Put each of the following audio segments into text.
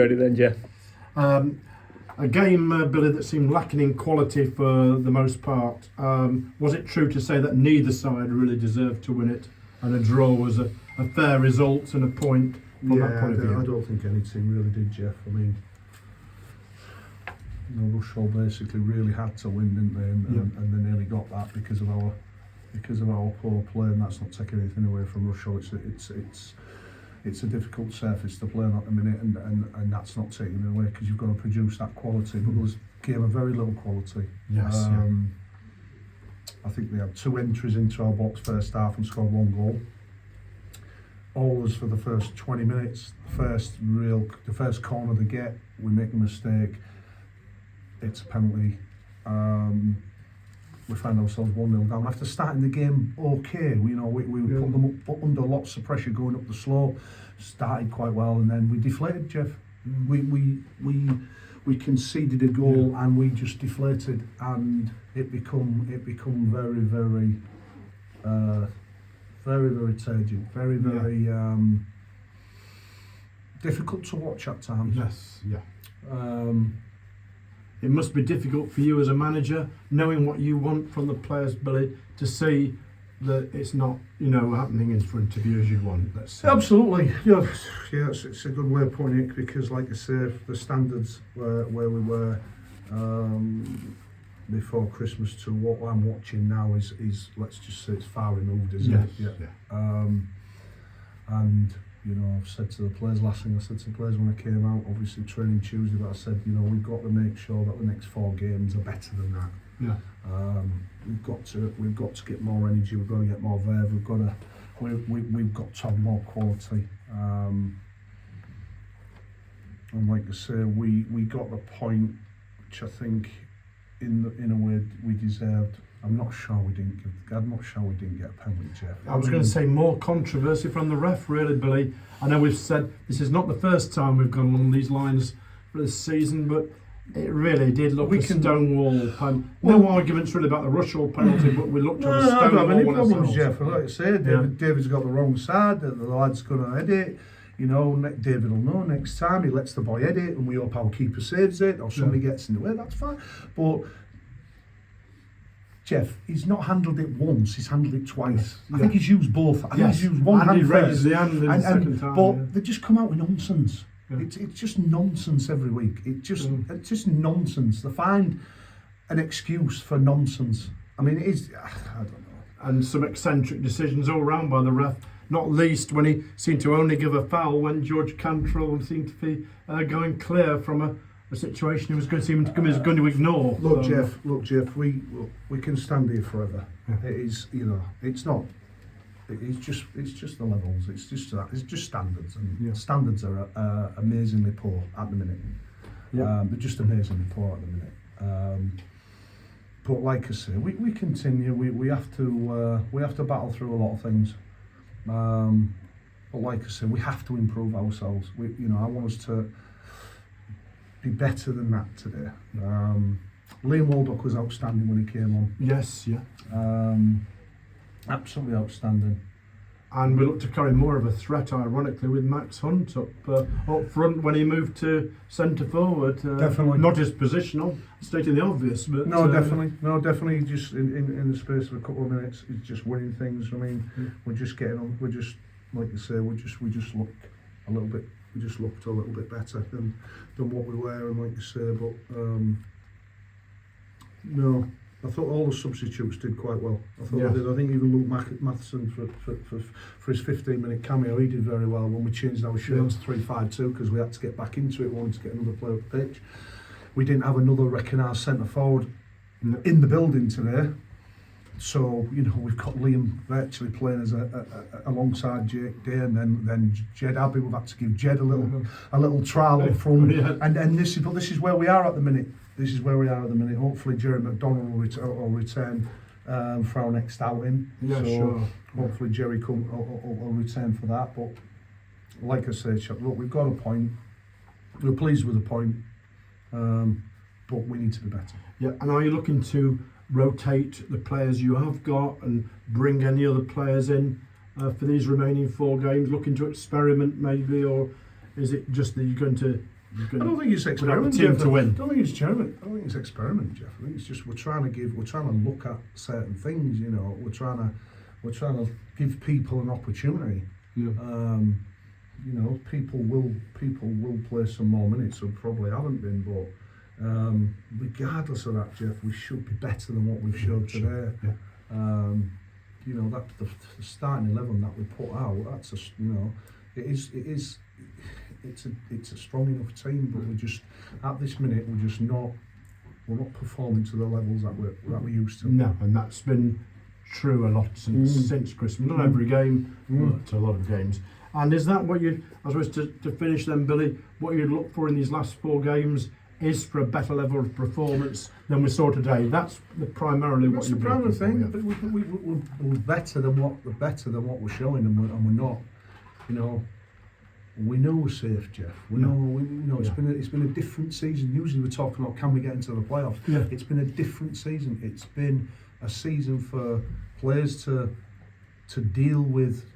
Ready then, Jeff? A game, Billy, that seemed lacking in quality for the most part. Was it true to say that neither side really deserved to win it, and a draw was a fair result and a point from that point of view? I don't think any team really did, Jeff. I mean, Rushall basically really had to win, didn't they? And they nearly got that because of our poor play, and that's not taking anything away from Rushall. It's a difficult surface to play on at the minute, and that's not taking it away because you've got to produce that quality. But there was a game of very little quality. Yes. I think they had 2 entries into our box first half and scored 1 goal. All was for the first 20 minutes. The first corner they get, we make a mistake. It's a penalty. We find ourselves 1-0 down after starting the game okay. We put them up under lots of pressure going up the slope. Started quite well, and then we deflated, Jeff. We conceded a goal and we just deflated, and it become very turgid, very difficult to watch at times. Yes, yeah. It must be difficult for you as a manager, knowing what you want from the players, Billy, to see that it's not, happening in front of you as you want. Let's say. Absolutely, yes, it's a good way of putting it, because, like I say, the standards were where we were before Christmas to what I'm watching now is let's just say it's far removed, isn't it? Yeah. And I've said to the players, last thing I said to the players when I came out, obviously training Tuesday, but I said, we've got to make sure that the next 4 games are better than that. Yeah. We've got to get more energy. We've got to get more verve. We've got to have more quality. And like I say, we got the point, which I think, in a way we deserved. I'm not sure we didn't get a penalty, Jeff. I was going to say more controversy from the ref, really, Billy. I know we've said this is not the first time we've gone along these lines for this season, but it really did look a stonewall penalty. No arguments really about the Rushall penalty, but we looked at a stonewall. I don't have any problems, ourselves. Jeff. Like I say, David's got the wrong side. The lad's going to edit. David will know next time. He lets the boy edit, and we hope our keeper saves it, or somebody gets in the way. That's fine, but Jeff, he's not handled it once, he's handled it twice. I think he's used both. I think he's used one hand first. The hand in the second time. But they just come out with nonsense. Yeah. It's just nonsense every week. It's just nonsense. They find an excuse for nonsense. I mean, it is, I don't know. And some eccentric decisions all round by the ref, not least when he seemed to only give a foul when George Cantrell seemed to be going clear from a situation he was going to ignore. Look, Jeff, we can stand here forever. Yeah. It is, it's not. It's just the levels. It's just standards, and standards are amazingly poor at the minute. Yeah. They're just amazingly poor at the minute. But like I say, we continue. We have to battle through a lot of things. But like I say, we have to improve ourselves. I want us to be better than that today. Liam Waldock was outstanding when he came on. Yes, yeah. Absolutely outstanding. And we looked to carry more of a threat, ironically, with Max Hunt up front when he moved to centre forward. Definitely. Not his positional, stating the obvious, but definitely. Just in the space of a couple of minutes, he's just winning things. I mean, we're just getting on. We're just, like you say, we just look a little bit. We just looked a little bit better than what we were, and like you say, but no, I thought all the substitutes did quite well. I thought they did. I think even Luke Matheson for his 15-minute cameo, he did very well when we changed our shirts to 3-5-2 because we had to get back into it. We wanted to get another player up the pitch. We didn't have another recognised centre forward in the building today. So we've got Liam virtually playing as alongside Jake Day, and then Jed Abbey. We've had to give Jed a little trial up front, and this is where we are at the minute. Hopefully Jerry McDonald will return for our next outing. Yeah, sure. Hopefully Jerry will return for that. But like I say, Chuck, look, we've got a point. We're pleased with the point, but we need to be better. Yeah, and are you looking to rotate the players you have got and bring any other players in for these remaining 4 games, looking to experiment maybe, or is it just that you're going to I don't think it's experiment, team Jeff. to win. I don't think it's experiment. I don't think it's experiment, Jeff. I think it's just we're trying to look at certain things. You know, we're trying to give people an opportunity. Yeah. You know, people will play some more minutes, who probably haven't been, but regardless of that, Jeff, we should be better than what we've showed today. Yeah. You know, that the starting 11 that we put out, that's it's a strong enough team, but we just at this minute we're not performing to the levels that we used to. No, and that's been true a lot since Christmas. Not every game, but a lot of games. And is that what you, I suppose, to finish then, Billy, what you'd look for in these last 4 games is for a better level of performance than we saw today? That's primarily what you're looking for. That's the primary thing, but we're better than what we're showing, and we're not. You know, we know we're safe, Jeff. We know it's been a different season. Usually we're talking about can we get into the playoffs. Yeah. It's been a different season. It's been a season for players to deal with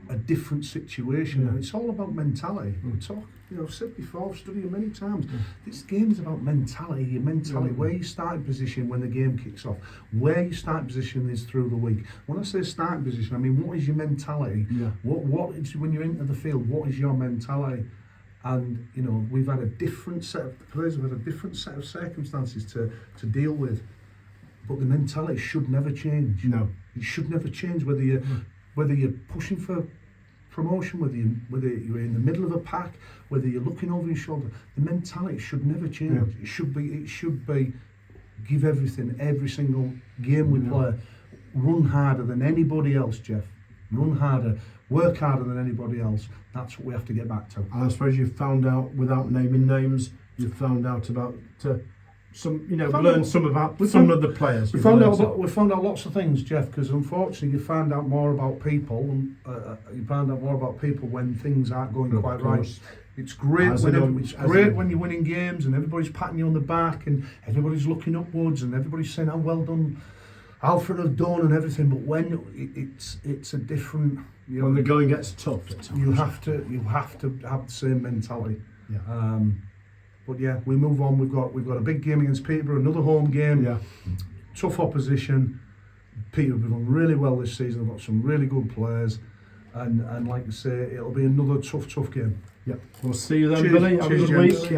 a different situation, and it's all about mentality. We talk, you know, I've said before, I've studied it many times. This game is about mentality. Your mentality, where you starting position when the game kicks off, where your starting position is through the week. When I say starting position, I mean what is your mentality? Yeah. What is when you're into the field? What is your mentality? And you know, we've had a different set of players, we've had a different set of circumstances to deal with. But the mentality should never change. No, it should never change. Whether you're pushing for promotion, whether you're in the middle of a pack, whether you're looking over your shoulder, the mentality should never change. Yeah. It should be give everything every single game we play. Run harder than anybody else, Jeff. Run harder, work harder than anybody else. That's what we have to get back to. And I suppose you've found out, without naming names, you've found out about some, you know, learned some about some of the players. We found out lots of things, Jeff, because unfortunately you find out more about people, and you find out more about people when things aren't going quite right. It's great when you're winning games and everybody's patting you on the back and everybody's looking upwards and everybody's saying how well done Alfred have done and everything. But when it's a different, you know, when the going gets tough, you have to have the same mentality. Yeah. But yeah, we move on. We've got a big game against Peterborough, another home game. Yeah. Tough opposition. Peterborough have done really well this season. They've got some really good players, and like I say, it'll be another tough game. Yeah. We'll see you then, Cheers. Billy. Have a good week.